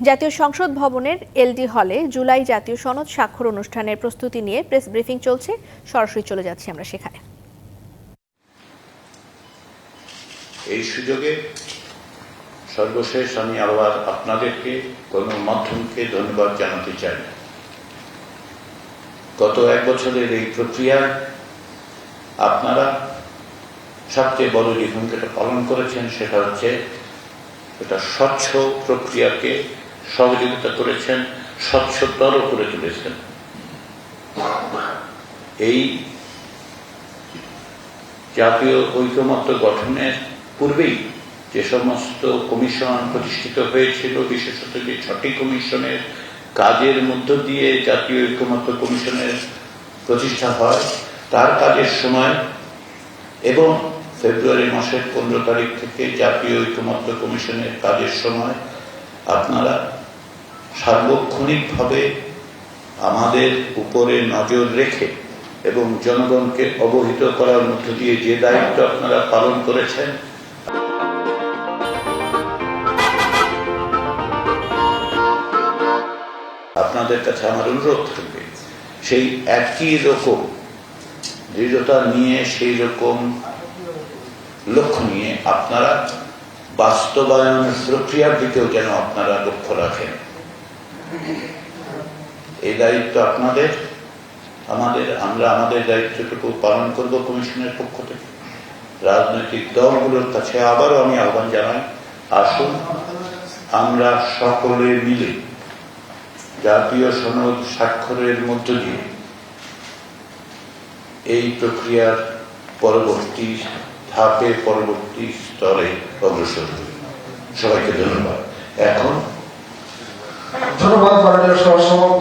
জাতীয় সংসদ ভবনের এলডি হলে জুলাই জাতীয় সনদ স্বাক্ষর অনুষ্ঠানের প্রস্তুতি নিয়ে প্রেস ব্রিফিং চলছে। সরাসরি চলে যাচ্ছি আমরা সেখানে। এই সুযোগে সর্বশেষ আমি আবার আপনাদেরকে গণমাধ্যমকে ধন্যবাদ জানাতে চাই। গত এক বছরের এই প্রক্রিয়ায় আপনারা সবচেয়ে বড় যে ভূমিকাটা পালন করেছেন সেটা হচ্ছে এটা স্বচ্ছ প্রক্রিয়াকে সহযোগিতা করেছেন, স্বচ্ছতর করে তুলেছেন। এই জাতীয় ঐকমত্য গঠনের পূর্বেই যে সমস্ত কমিশন প্রতিষ্ঠিত হয়েছিল, বিশেষত যে 6টি কমিশনের কাজের মধ্য দিয়ে জাতীয় ঐকমত্য কমিশনের প্রতিষ্ঠা হয়, তার কাজের সময় এবং ফেব্রুয়ারি মাসের 15 তারিখ থেকে জাতীয় ঐকমত্য কমিশনের কাজের সময় আপনারা সার্বক্ষণিকভাবে আমাদের উপরে নজর রেখে এবং জনগণকে অবহিত করার মধ্য দিয়ে যে দায়িত্ব আপনারা পালন করেছেন, আপনাদের কাছে আমার অনুরোধ থাকবে সেই একই রকম দৃঢ়তা নিয়ে, সেই রকম লক্ষ্য নিয়ে আপনারা বাস্তবায়ন প্রক্রিয়ার দিকেও যেন আপনারা লক্ষ্য রাখেন। এই দায়িত্ব আপনাদের, আমরা আমাদের দায়িত্বটুকু পালন করব কমিশনের পক্ষ থেকে। রাজনৈতিক দলগুলোর কাছে আবারও আমি আহ্বান জানাই, আসুন আমরা সকলে মিলে জাতীয় সনদ স্বাক্ষরের মধ্য দিয়ে এই প্রক্রিয়ার পরবর্তী ধাপে, পরবর্তী স্তরে অগ্রসর হই। সবাইকে ধন্যবাদ। এখন ধন্যবাদ মাননীয় সহসভাপতি।